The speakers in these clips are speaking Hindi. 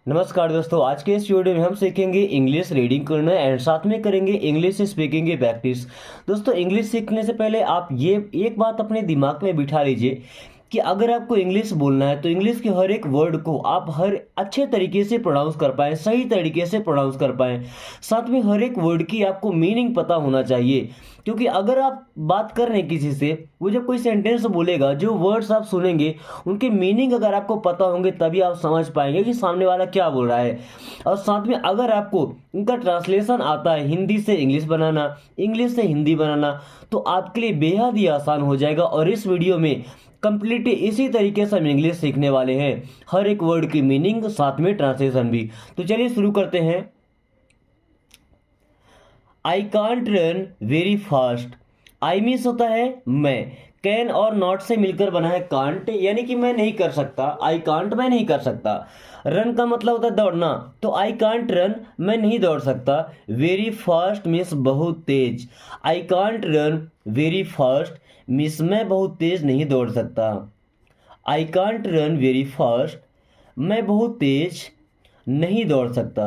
नमस्कार दोस्तों, आज के इस वीडियो में हम सीखेंगे इंग्लिश रीडिंग करना एंड साथ में करेंगे इंग्लिश स्पीकिंग की प्रैक्टिस। दोस्तों, इंग्लिश सीखने से पहले आप ये एक बात अपने दिमाग में बिठा लीजिए कि अगर आपको इंग्लिश बोलना है तो इंग्लिश के हर एक वर्ड को आप हर अच्छे तरीके से प्रोनाउंस कर पाएँ, सही तरीके से प्रोनाउंस कर पाएँ। साथ में हर एक वर्ड की आपको मीनिंग पता होना चाहिए, क्योंकि अगर आप बात कर रहे हैं किसी से, वो जब कोई सेंटेंस बोलेगा, जो वर्ड्स आप सुनेंगे उनके मीनिंग अगर आपको पता होंगे तभी आप समझ पाएंगे कि सामने वाला क्या बोल रहा है। और साथ में अगर आपको इनका ट्रांसलेशन आता है, हिंदी से इंग्लिश बनाना, इंग्लिश से हिंदी बनाना, तो आपके लिए बेहद ही आसान हो जाएगा। और इस वीडियो में कंप्लीटली इसी तरीके से हम इंग्लिश सीखने वाले हैं, हर एक वर्ड की मीनिंग साथ में ट्रांसलेशन भी। तो चलिए शुरू करते हैं। आई can't run very fast. I means होता है मैं, कैन और नॉट से मिलकर बना है कांट, यानी कि मैं नहीं कर सकता। आई कांट मैं नहीं कर सकता। रन का मतलब होता है दौड़ना, तो आई कांट रन मैं नहीं दौड़ सकता। वेरी फास्ट मीन्स बहुत तेज। I can't run very fast means मैं बहुत तेज नहीं दौड़ सकता। I can't run very fast मैं बहुत तेज नहीं दौड़ सकता।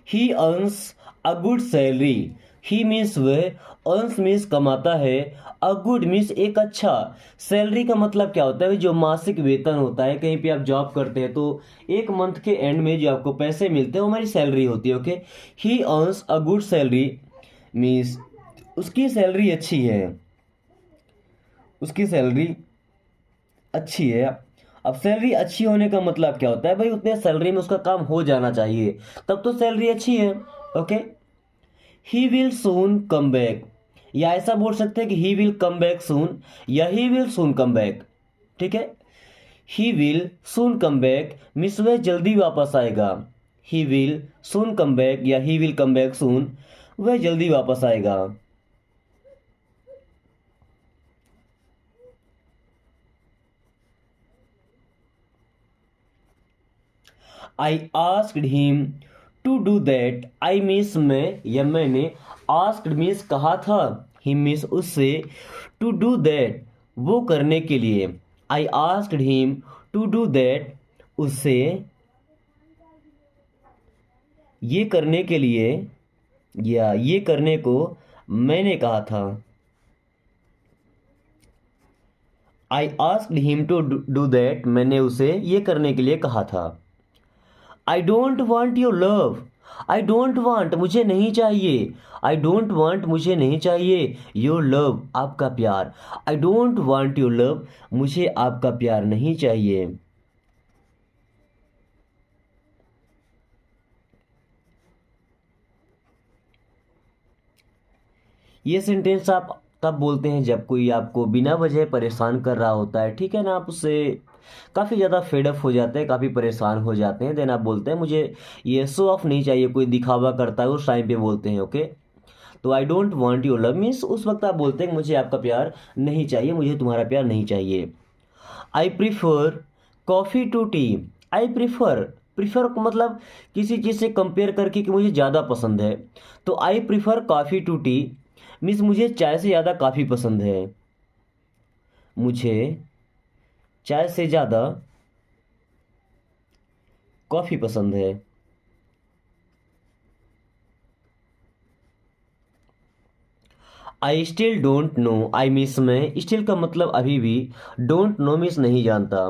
He earns a good salary. He means वह, अर्न्स मीन्स कमाता है, अ गुड मीन्स एक अच्छा। सैलरी का मतलब क्या होता है? जो मासिक वेतन होता है, कहीं पे आप जॉब करते हैं तो एक मंथ के एंड में जो आपको पैसे मिलते हैं वो हमारी सैलरी होती है। Okay, he earns a good salary means उसकी सैलरी अच्छी है, उसकी सैलरी अच्छी है। अब सैलरी अच्छी होने का मतलब क्या होता है भाई? उतने सैलरी में उसका काम हो जाना चाहिए, तब तो सैलरी अच्छी है। Okay, he will soon come back, या ऐसा बोल सकते हैं कि he will come back soon, या he will soon come back. ठीक है, he will soon come back means वह जल्दी वापस आएगा। He will soon come back या he will come back soon, वह जल्दी वापस आएगा। I asked him to do that. I means मैं या मैंने, आस्क्ड मीन्स कहा था, हिम मीन्स उससे, टू डू दैट वो करने के लिए। I asked him to do that उससे ये करने के लिए, या ये करने को मैंने कहा था। I asked him to do that मैंने उसे ये करने के लिए कहा था। I don't want your love. I don't want मुझे नहीं चाहिए, आई डोंट वॉन्ट मुझे नहीं चाहिए, योर लव आपका प्यार। आई डोंट वॉन्ट योर लव मुझे आपका प्यार नहीं चाहिए। ये सेंटेंस आप तब बोलते हैं जब कोई आपको बिना वजह परेशान कर रहा होता है, ठीक है ना, आप उससे काफ़ी ज़्यादा फेडअप हो जाते हैं, काफ़ी परेशान हो जाते हैं, देन आप बोलते हैं मुझे ये शो ऑफ नहीं चाहिए, कोई दिखावा करता है उस टाइम पे बोलते हैं। ओके, तो I don't want your love means उस वक्त आप बोलते हैं मुझे आपका प्यार नहीं चाहिए, मुझे तुम्हारा प्यार नहीं चाहिए। I prefer coffee to tea. I prefer, prefer मतलब किसी चीज़ से कंपेयर करके कि मुझे ज़्यादा पसंद है, तो I prefer coffee to tea means मुझे चाय से ज़्यादा कॉफ़ी पसंद है, मुझे चाय से ज़्यादा कॉफ़ी पसंद है। I still don't know. I means मैं, स्टिल का मतलब अभी भी, डोंट नो मीन्स नहीं जानता।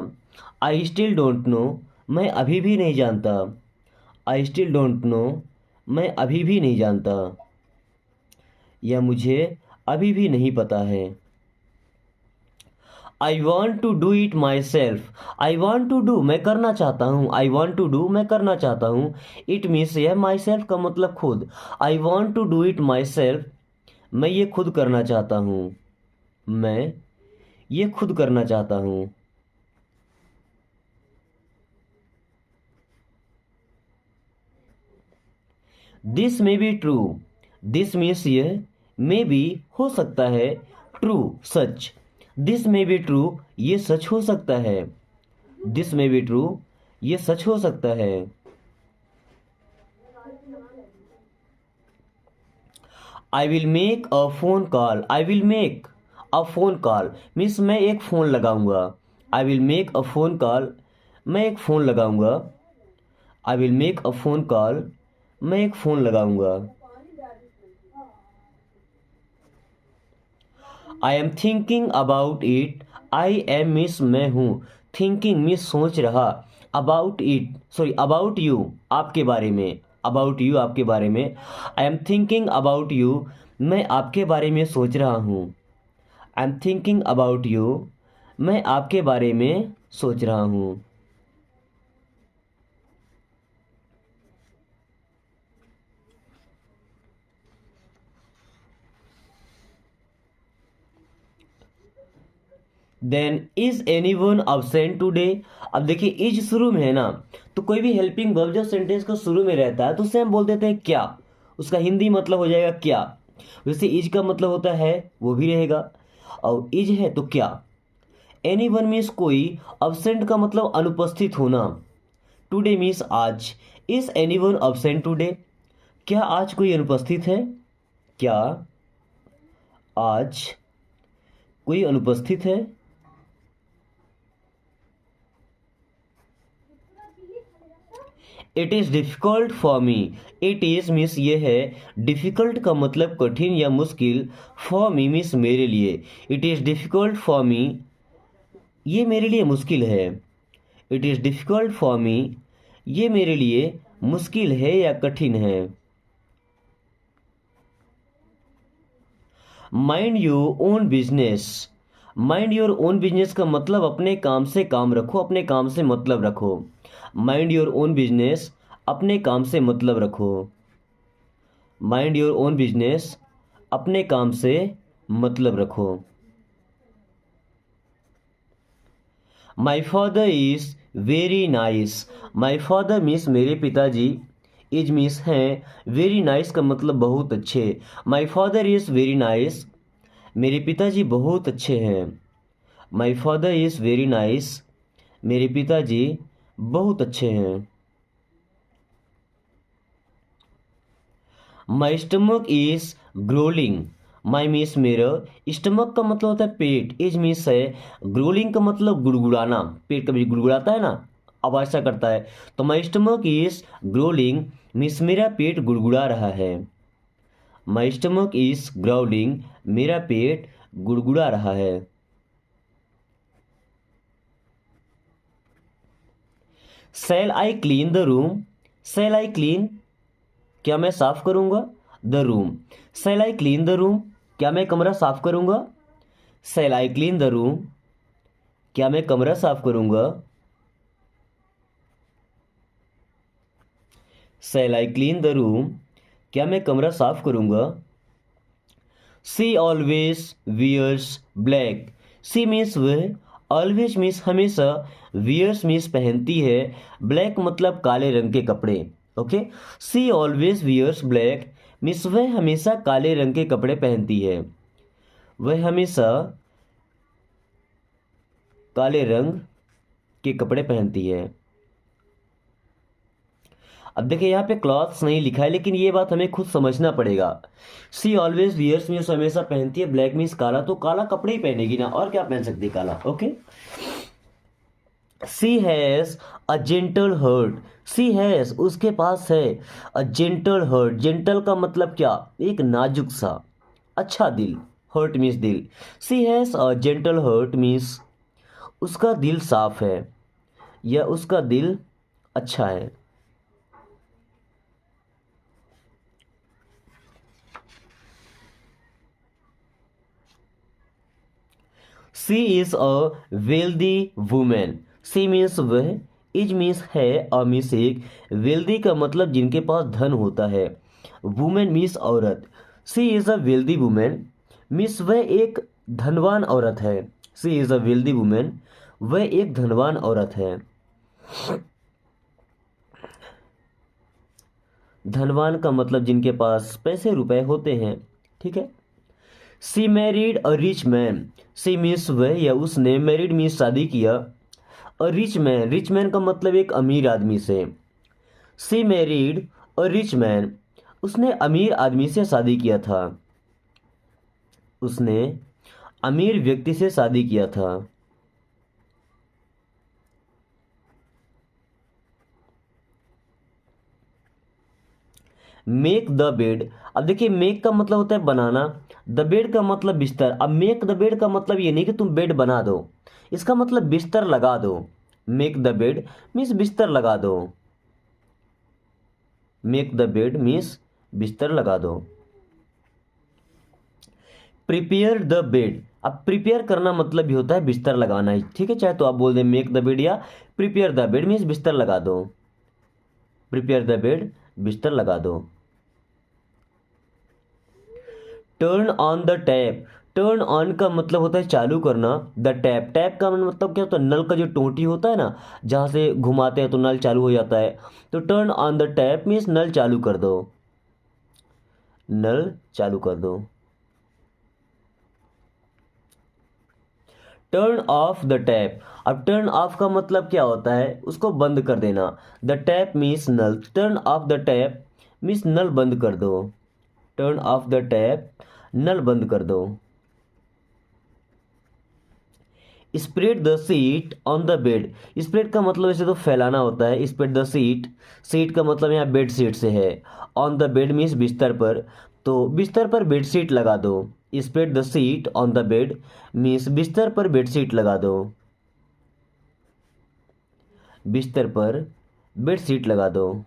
आई स्टिल डोंट नो मैं अभी भी नहीं जानता। आई स्टिल डोंट नो मैं अभी भी नहीं जानता, या मुझे अभी भी नहीं पता है। I want to do it myself. I want to do मैं करना चाहता हूँ, आई वॉन्ट टू डू मैं करना चाहता हूँ, इट मीन्स यह माई सेल्फ का मतलब खुद। I want to do it myself मैं ये खुद करना चाहता हूँ, मैं ये खुद करना चाहता हूँ। This may be true. This means यह, मे बी हो सकता है, true such. This may be true ये सच हो सकता है, दिस मे बी ट्रू ये सच हो सकता है। I will make a phone call. I will make, a phone call means मैं एक फ़ोन लगाऊंगा। I will make a phone call, मैं एक फ़ोन लगाऊंगा। I will make a phone call, मैं एक फ़ोन लगाऊंगा। आई am thinking about it, I am means मैं हूँ, थिंकिंग मीन्स सोच रहा, about it sorry about you आपके बारे में, अबाउट यू आपके बारे में। आई एम थिंकिंग अबाउट यू, मैं आपके बारे में सोच रहा हूँ। I am thinking about you, मैं आपके बारे में सोच रहा हूँ। Then is anyone absent today. अब देखिए इज शुरू में है ना, तो कोई भी हेल्पिंग वर्ब जो सेंटेंस को शुरू में रहता है तो उसे हम बोल देते हैं क्या, उसका हिंदी मतलब हो जाएगा क्या। वैसे इज का मतलब होता है वो भी रहेगा, और इज है तो क्या। एनी वन मीन्स कोई, absent का मतलब अनुपस्थित होना, टुडे मीन्स आज। Is anyone absent today, क्या आज कोई अनुपस्थित है, क्या आज कोई अनुपस्थित है। It is difficult for me, it is means ये है, डिफ़िकल्ट का मतलब कठिन या मुश्किल, फॉर मी मीन्स मेरे लिए। It is difficult for me, ये मेरे लिए मुश्किल है। It is difficult for me, ये मेरे लिए मुश्किल है या कठिन है। Mind your own business, mind your own business का मतलब अपने काम से काम रखो, अपने काम से मतलब रखो। माइंड योर ओन बिजनेस, अपने काम से मतलब रखो। माइंड योर ओन बिजनेस, अपने काम से मतलब रखो। My father is very nice, my father means मेरे पिताजी, इज मीन्स हैं, वेरी नाइस का मतलब बहुत अच्छे। My father is very nice, मेरे पिताजी बहुत अच्छे हैं। My father is very nice, मेरे पिताजी बहुत अच्छे हैं। My stomach is gruelling, my means मेरा, स्टमक का मतलब होता है पेट, इज मीन्स है, ग्रोलिंग का मतलब गुड़गुड़ाना, पेट कभी गुड़गुड़ाता है ना, आवाज सा करता है। तो my stomach is gruelling means मेरा पेट गुड़गुड़ा रहा है। माई स्टमक इज ग्राउलिंग, मेरा पेट गुड़गुड़ा रहा है। Shall I clean the room, shall I clean, क्या मैं साफ करूंगा, the room. Shall I clean the room, क्या मैं कमरा साफ करूंगा। Shall I clean the room, क्या मैं कमरा साफ करूंगा। Shall I clean the room, क्या मैं कमरा साफ करूंगा। She always wears black, she means वह, ऑलवेज मीन्स हमेशा, वियर्स मीन्स पहनती है, ब्लैक मतलब काले रंग के कपड़े। ओके, सी ऑलवेज वियर्स ब्लैक मीन्स वह हमेशा काले रंग के कपड़े पहनती है, वह हमेशा काले रंग के कपड़े पहनती है। अब देखिए यहाँ पे क्लॉथ्स नहीं लिखा है, लेकिन ये बात हमें खुद समझना पड़ेगा। सी ऑलवेज वियर्स मीन्स हमेशा पहनती है, ब्लैक मीन्स काला, तो काला कपड़े ही पहनेगी ना, और क्या पहन सकती है काला। Okay, she has a gentle heart, she has उसके पास है, अ जेंटल हर्ट, जेंटल का मतलब क्या, एक नाजुक सा अच्छा दिल, हर्ट मीन्स दिल। She has a gentle heart means उसका दिल साफ है या उसका दिल अच्छा है। She is a wealthy women, she means वह, इज मीन्स है, अ मीन्स एक, वेल्दी का मतलब जिनके पास धन होता है, वुमेन मीन्स औरत। She is a wealthy women means वह एक धनवान औरत है। She is a wealthy women, वह एक धनवान औरत है। धनवान का मतलब जिनके पास पैसे रुपए होते हैं, ठीक है। She married a rich man, she means वह या उसने, मैरिड मीन्स शादी किया, a rich man, rich man का मतलब एक अमीर आदमी से। She married a rich man, उसने अमीर आदमी से शादी किया था, उसने अमीर व्यक्ति से शादी किया था। मेक द बेड, अब देखिए मेक का मतलब होता है बनाना, द बेड का मतलब बिस्तर। अब मेक द बेड का मतलब ये नहीं कि तुम बेड बना दो, इसका मतलब बिस्तर लगा दो। मेक द बेड मीन्स बिस्तर लगा दो। मेक द बेड मीन्स बिस्तर लगा दो। प्रिपेयर द बेड, अब प्रिपेयर करना मतलब भी होता है बिस्तर लगाना ही, ठीक है। चाहे तो आप बोल दें मेक द बेड या प्रिपेयर द बेड मीन्स बिस्तर लगा दो। प्रिपेयर द बेड बिस्तर लगा दो। Turn on the tap, turn on का मतलब होता है चालू करना। द टैप, टैप का मतलब क्या होता है, नल का जो टोटी होता है ना, जहाँ से घुमाते हैं तो नल चालू हो जाता है। तो turn on the tap means नल चालू कर दो। नल चालू कर दो। टर्न ऑफ द टैप, अब टर्न ऑफ का मतलब क्या होता है, उसको बंद कर देना। द टैप मीन्स नल, turn off the tap means नल बंद कर दो। टर्न ऑफ द टैप नल बंद कर दो। Spread the sheet on the bed, spread का मतलब ऐसे तो फैलाना होता है। स्प्रेड द सीट, सीट का मतलब यहाँ बेड शीट से है। ऑन द बेड मीन्स बिस्तर पर, तो बिस्तर पर बेड शीट लगा दो। Spread the sheet on the bed means बिस्तर पर बेड शीट लगा दो। बिस्तर पर बेड शीट लगा दो।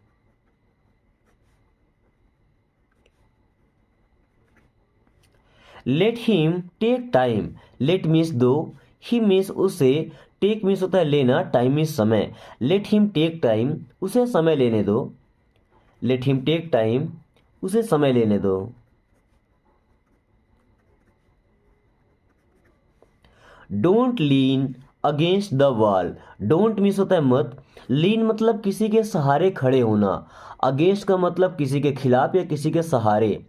Let him take time, let means दो, ही मीन्स उसे, टेक मीन्स होता है लेना, टाइम मीन्स समय। लेट हिम टेक टाइम, उसे समय लेने दो। लेट हिम टेक टाइम, उसे समय लेने दो। Don't lean against the wall, don't means होता है मत, लीन मतलब किसी के सहारे खड़े होना, अगेंस्ट का मतलब किसी के खिलाफ या किसी के सहारे,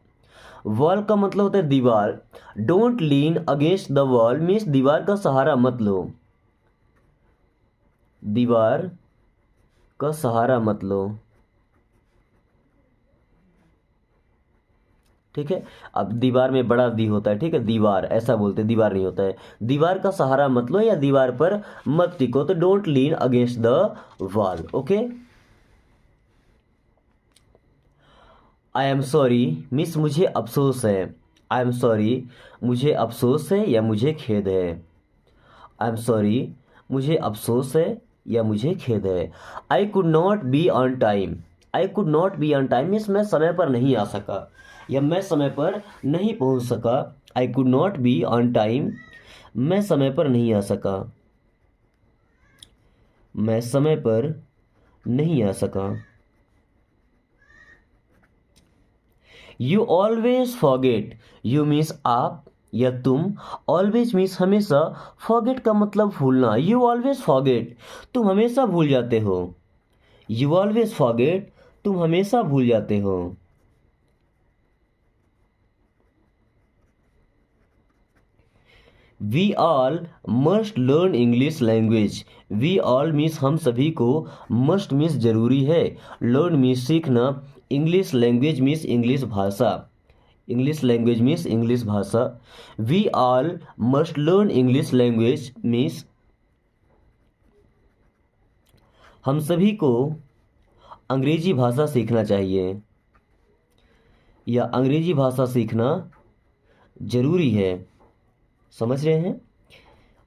वॉल का मतलब होता है दीवार। Don't lean against the wall means दीवार का सहारा मत लो। दीवार का सहारा मत लो, ठीक है। अब दीवार में बड़ा दी होता है, ठीक है, दीवार ऐसा बोलते हैं, दीवार नहीं होता है। दीवार का सहारा मत लो या दीवार पर मत टिको, तो don't lean against the wall. Okay. I am sorry miss मुझे अफसोस है। आई एम सॉरी मुझे अफसोस है या मुझे खेद है। आई एम सॉरी मुझे अफसोस है या मुझे खेद है। I could not be on time, I could not be on time means मैं समय पर नहीं आ सका या मैं समय पर नहीं पहुंच सका। I could not be on time, मैं समय पर नहीं आ सका, मैं समय पर नहीं आ सका। You always forget, you means आप या तुम, ऑलवेज मीन्स हमेशा, फॉरगेट का मतलब भूलना। यू ऑलवेज फॉरगेट, तुम हमेशा भूल जाते हो। यू ऑलवेज फॉरगेट, तुम हमेशा भूल जाते हो। We all must learn English language, we all means हम सभी को, मस्ट मीन्स जरूरी है, लर्न मीन्स सीखना, इंग्लिश लैंग्वेज मीन्स इंग्लिश भाषा, इंग्लिश लैंग्वेज मीन्स इंग्लिश भाषा। We all must learn English language means हम सभी को अंग्रेजी भाषा सीखना चाहिए या अंग्रेजी भाषा सीखना जरूरी है। समझ रहे हैं।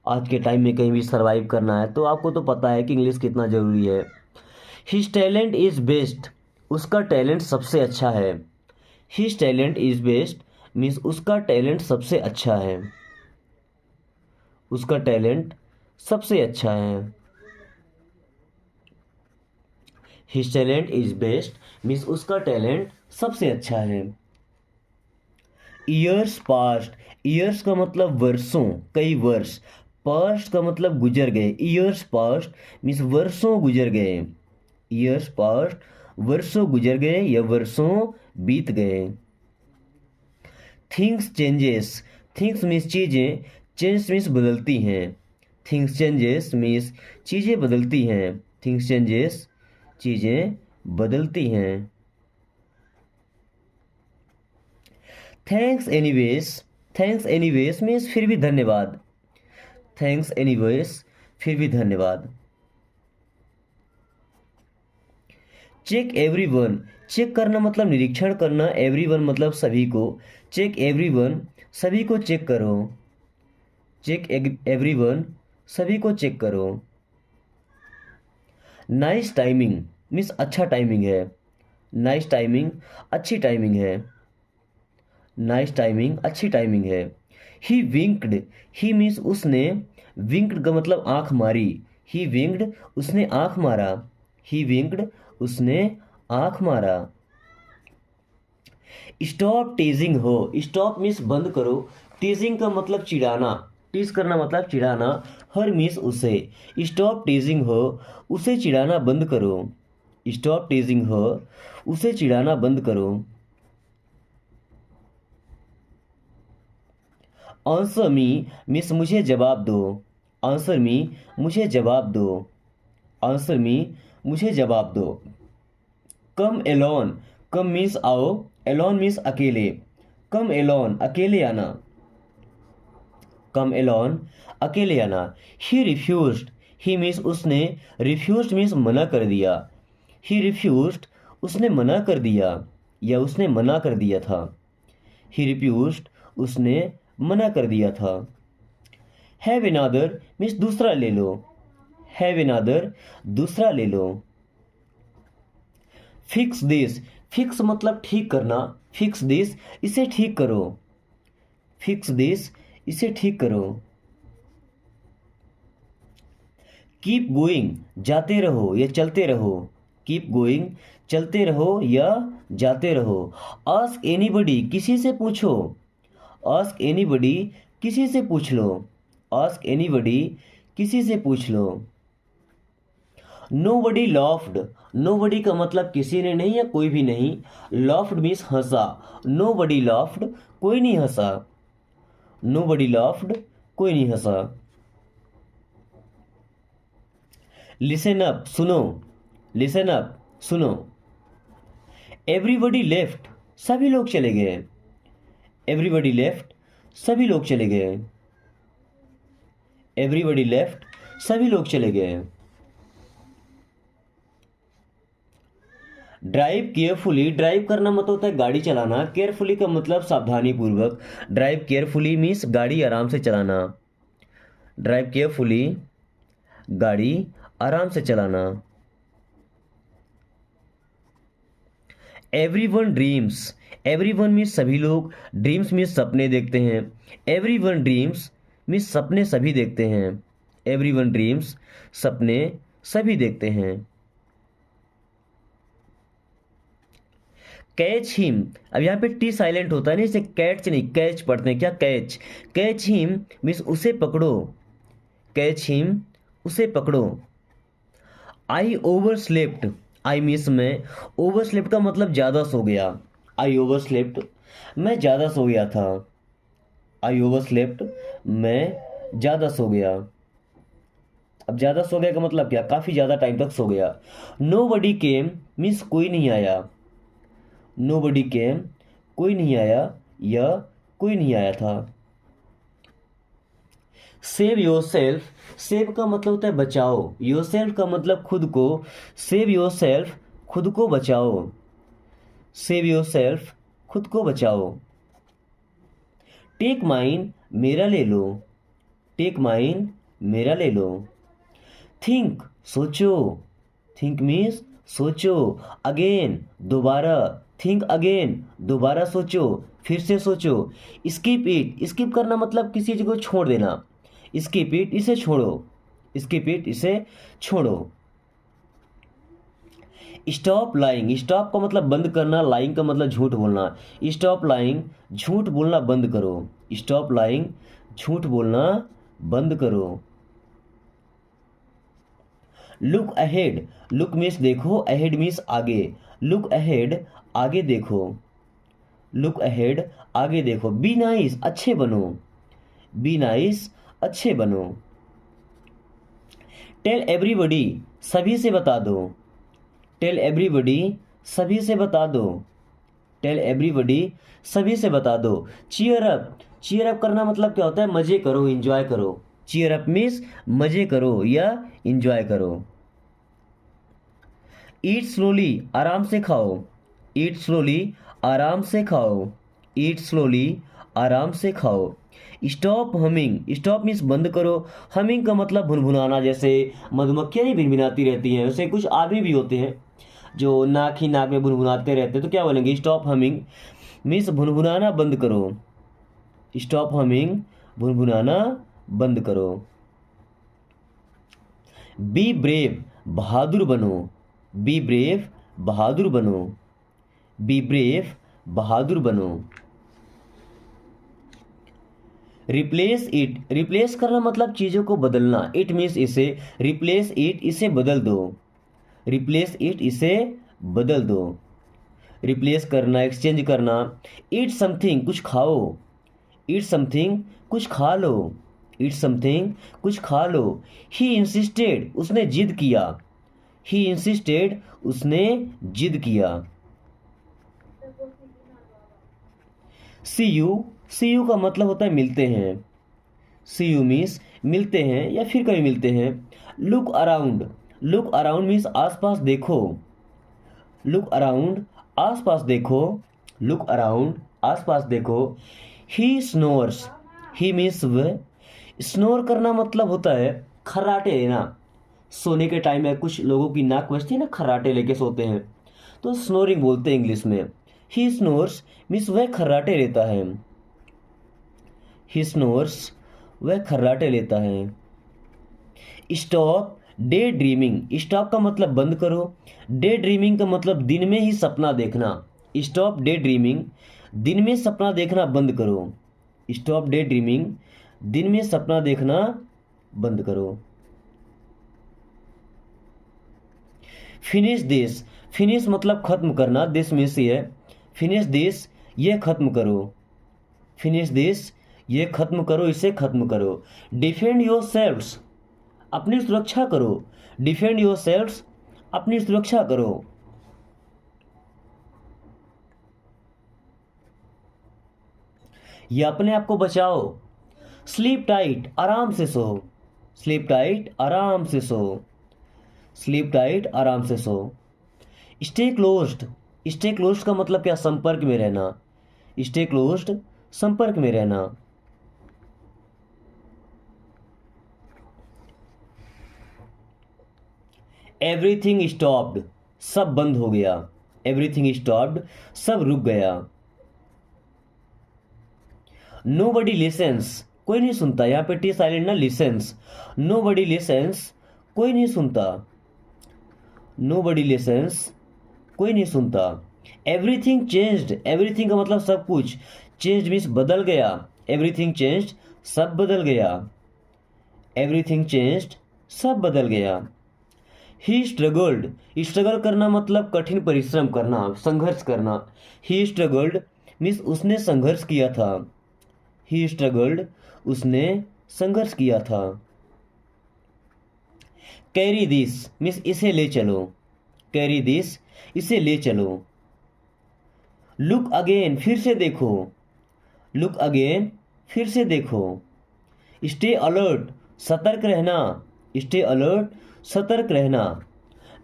आज के टाइम में कहीं भी सरवाइव करना है तो आपको तो पता है कि इंग्लिश कितना ज़रूरी है। हिज टैलेंट इज़ बेस्ट, उसका टैलेंट सबसे अच्छा है। His talent is best means उसका टैलेंट सबसे अच्छा है, उसका टैलेंट सबसे अच्छा है। His talent is best means उसका टैलेंट सबसे अच्छा है। ईयर्स पास्ट, ईयर्स का मतलब वर्षों, कई वर्ष, पास्ट का मतलब गुजर गए। ईयर्स पास्ट मीन्स वर्षों गुजर गए। ईयर्स पास्ट वर्षों गुजर गए या वर्षों बीत गए। थिंग्स चेंजेस, थिंग्स मीन्स चीज़ें, चेंज मीन्स बदलती हैं। थिंग्स चेंजेस मीन्स चीज़ें बदलती हैं। थिंग्स चेंजेस चीज़ें बदलती हैं। Thanks anyways, thanks anyways means फिर भी धन्यवाद। थैंक्स एनीवेज फिर भी धन्यवाद। चेक एवरीवन, चेक करना मतलब निरीक्षण करना, एवरीवन मतलब सभी को। चेक एवरीवन, सभी को चेक करो। चेक एवरीवन, सभी को चेक करो। नाइस टाइमिंग मीन्स अच्छा टाइमिंग है। नाइस टाइमिंग अच्छी टाइमिंग है। नाइस टाइमिंग अच्छी टाइमिंग है। ही विंक्ड, ही मीन्स उसने, विंक्ड का मतलब आंख मारी। ही विंक्ड, उसने आंख मारा। ही विंक्ड, उसने आंख मारा। स्टॉप टीजिंग हो, स्टॉप मीन्स बंद करो, टीजिंग का मतलब चिढ़ाना, टीज करना मतलब चिढ़ाना, हर मीन्स उसे। स्टॉप टीजिंग हो, उसे चिढ़ाना बंद करो। स्टॉप टीजिंग हो, उसे चिढ़ाना बंद करो। आंसर मी मीन्स मुझे जवाब दो। आंसर मी, मुझे जवाब दो। आंसर मी, मुझे जवाब दो। कम एलोन, कम मीन्स आओ, एलोन मीन्स अकेले। कम एलोन, अकेले आना। कम एलोन, अकेले आना। ही रिफ्यूज्ड, ही मीन्स उसने, रिफ्यूज्ड मीन्स मना कर दिया। ही रिफ्यूज्ड, उसने मना कर दिया या उसने मना कर दिया था। ही रिफ्यूज्ड, उसने मना कर दिया था। हैव अनदर मीन्स दूसरा ले लो। हैव अनदर, दूसरा ले लो। फिक्स दिस, फिक्स मतलब ठीक करना। फिक्स दिस, इसे ठीक करो। फिक्स दिस, इसे ठीक करो। कीप गोइंग, जाते रहो या चलते रहो। कीप गोइंग, चलते रहो या जाते रहो। आस्क एनीबडी, किसी से पूछो। आस्क एनीबडी, किसी से पूछ लो। आस्क एनीबडी, किसी से पूछ लो। नोबडी लॉफ्ड, नोबडी का मतलब किसी ने नहीं या कोई भी नहीं। लॉफ्ड मीन्स हंसा। नोबडी लॉफ्ड, कोई नहीं हंसा। नोबडी लॉफ्ड, कोई नहीं हंसा। लिसन अप, सुनो। लिसन अप, सुनो। एवरीबडी लेफ्ट, सभी लोग चले गए। एवरीबडी लेफ्ट, सभी लोग चले गए। एवरीबडी लेफ्ट, सभी लोग चले गए। ड्राइव केयरफुली, ड्राइव करना मतलब होता है गाड़ी चलाना। केयरफुली का मतलब सावधानी पूर्वक। ड्राइव केयरफुली मीन्स गाड़ी आराम से चलाना। ड्राइव केयरफुली, गाड़ी आराम से चलाना। एवरीवन ड्रीम्स, एवरीवन मीन्स सभी लोग, ड्रीम्स मीन्स सपने देखते हैं। एवरीवन ड्रीम्स मीन्स सपने सभी देखते हैं। एवरीवन ड्रीम्स, सपने सभी देखते हैं। कैच हिम, अब यहाँ पे टी साइलेंट होता है ना, इसे कैच नहीं कैच पढ़ते हैं क्या, कैच। कैच हिम मीन्स उसे पकड़ो। कैच हिम, उसे पकड़ो। आई ओवर स्लेप्ट, आई मीन्स मैं, ओवर स्लेप्ट का मतलब ज़्यादा सो गया। आई ओवर स्लेप्ट, मैं ज़्यादा सो गया था। आई ओवर स्लेप्ट, मैं ज़्यादा सो गया। अब ज़्यादा सो गया का मतलब क्या, काफ़ी ज़्यादा टाइम तक सो गया। नो बडी केम मीन्स कोई नहीं आया। नो बडी केम, कोई नहीं आया या कोई नहीं आया था। सेव योर सेल्फ, सेव का मतलब होता है बचाओ। योर सेल्फ का मतलब खुद को। सेव योर सेल्फ, खुद को बचाओ। सेव योर सेल्फ, खुद को बचाओ। टेक माइन, मेरा ले लो। टेक माइन, मेरा ले लो। थिंक, सोचो। थिंक मीन्स सोचो। अगेन, दोबारा। थिंक अगेन, दोबारा सोचो, फिर से सोचो। स्किप इट, स्किप करना मतलब किसी चीज को छोड़ देना। स्किप इट, इसे छोड़ो। स्किप इट, इसे छोड़ो। स्टॉप लाइंग, स्टॉप का मतलब बंद करना, लाइंग का मतलब झूठ बोलना। स्टॉप लाइंग, झूठ बोलना बंद करो। स्टॉप लाइंग, झूठ बोलना बंद करो। लुक अहेड, लुक मीन्स देखो, अहेड मीन्स आगे। लुक अहेड, आगे देखो। लुक अहेड, आगे देखो। बी नाइस, अच्छे बनो। बी नाइस, अच्छे बनो। टेल एवरीबडी, सभी से बता दो। टेल एवरीबडी, सभी से बता दो। टेल एवरीबडी, सभी से बता दो। चीयर अप, चीयर अप करना मतलब क्या होता है, मजे करो, एंजॉय करो। चीयर अप मीन्स मजे करो या एंजॉय करो। ईट स्लोली, आराम से खाओ। ईट स्लोली, आराम से खाओ। ईट स्लोली, आराम से खाओ। स्टॉप हमिंग, स्टॉप मीन्स बंद करो। हमिंग का मतलब भुनभुनाना, जैसे मधुमक्खियाँ नहीं भिनभिनाती रहती हैं, वैसे कुछ आदमी भी होते हैं जो नाक ही नाक में भुनभुनाते रहते हैं, तो क्या बोलेंगे, स्टॉप हमिंग मीन्स भुनभुनाना बंद करो। स्टॉप हमिंग, भुनभुनाना बंद करो। बी ब्रेव, बहादुर बनो। बी ब्रेव, बहादुर बनो। बी ब्रेव, बहादुर बनो। रिप्लेस इट, रिप्लेस करना मतलब चीज़ों को बदलना। इट मीन्स इसे, रिप्लेस इट इसे बदल दो। रिप्लेस इट इसे बदल दो। रिप्लेस करना, एक्सचेंज करना। ईट समथिंग, कुछ खाओ। ईट समथिंग, कुछ खा लो। ईट समथिंग, कुछ खा लो। ही इंसिस्टेड, उसने जिद किया। ही इंसिस्टेड, उसने जिद किया। सी यू, सी यू का मतलब होता है मिलते हैं। सी यू मीन्स मिलते हैं या फिर कभी मिलते हैं। Look around, look around means आसपास देखो। लुक अराउंड, आसपास देखो। लुक अराउंड, आसपास देखो। ही स्नोर्स, ही मीन्स वह। स्नोर करना मतलब होता है खर्राटे लेना। सोने के टाइम में कुछ लोगों की नाक बजती है ना, खर्राटे लेके सोते हैं, तो स्नोरिंग बोलते हैं इंग्लिश में। ही स्नोर्स मीन्स वह खर्राटे लेता है। ही स्नोर्स, वह खर्राटे लेता है। स्टॉप डे ड्रीमिंग, स्टॉप का मतलब बंद करो। डे ड्रीमिंग का मतलब दिन में ही सपना देखना। स्टॉप डे ड्रीमिंग, दिन में सपना देखना बंद करो। स्टॉप डे ड्रीमिंग, दिन में सपना देखना बंद करो। फिनिश दिस, फिनिश मतलब खत्म करना, दिस में से है। फिनिश दिस, ये खत्म करो। फिनिश दिस, ये खत्म करो, इसे खत्म करो। डिफेंड योर सेल्फ्स, अपनी सुरक्षा करो। डिफेंड योर सेल्फ्स, अपनी सुरक्षा करो। या अपने आप को बचाओ। स्लीप टाइट, आराम से सो। स्लीप टाइट, आराम से सो। स्लीप टाइट, आराम से सो। स्टे क्लोज्ड, स्टे क्लोज्ड का मतलब क्या, संपर्क में रहना। स्टे क्लोज्ड, संपर्क में रहना। एवरीथिंग स्टॉप्ड, सब बंद हो गया। एवरीथिंग स्टॉप्ड, सब रुक गया। नो बडी लिसेंस, कोई नहीं सुनता। यहां पे टी साइलेंट ना, लिसेंस। नो बडी लिसेंस, कोई नहीं सुनता। नो बडी लिसेंस, कोई नहीं सुनता। एवरीथिंग चेंज्ड, एवरीथिंग का मतलब सब कुछ। चेंज मीन्स बदल गया। एवरीथिंग चेंज्ड, सब बदल गया। एवरीथिंग चेंज्ड, सब बदल गया। ही स्ट्रगल्ड, स्ट्रगल करना मतलब कठिन परिश्रम करना, संघर्ष करना। ही स्ट्रगल्ड मीन्स उसने संघर्ष किया था। ही स्ट्रगल्ड, उसने संघर्ष किया था। कैरी दिस मीन्स इसे ले चलो। कैरी दिस, इसे ले चलो। लुक अगेन, फिर से देखो। लुक अगेन, फिर से देखो। स्टे अलर्ट, सतर्क रहना। स्टे अलर्ट, सतर्क रहना।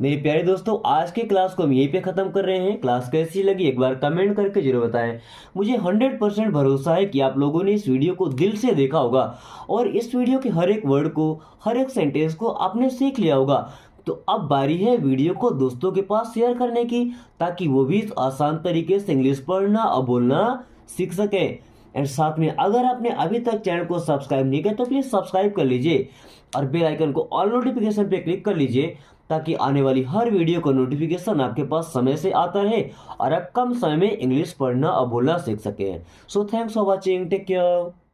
मेरे प्यारे दोस्तों, आज के क्लास को हम यहीं पे ख़त्म कर रहे हैं। क्लास कैसी लगी एक बार कमेंट करके जरूर बताएं। मुझे 100% भरोसा है कि आप लोगों ने इस वीडियो को दिल से देखा होगा और इस वीडियो के हर एक वर्ड को, हर एक सेंटेंस को आपने सीख लिया होगा। तो अब बारी है वीडियो को दोस्तों के पास शेयर करने की, ताकि वो भी आसान तरीके से इंग्लिश पढ़ना और बोलना सीख सके। एंड साथ में अगर आपने अभी तक चैनल को सब्सक्राइब नहीं किया तो प्लीज़ सब्सक्राइब कर लीजिए और बेल आइकन को ऑल नोटिफिकेशन पे क्लिक कर लीजिए, ताकि आने वाली हर वीडियो का नोटिफिकेशन आपके पास समय से आता रहे और आप कम समय में इंग्लिश पढ़ना और बोलना सीख सकें। So thanks for watching, take care.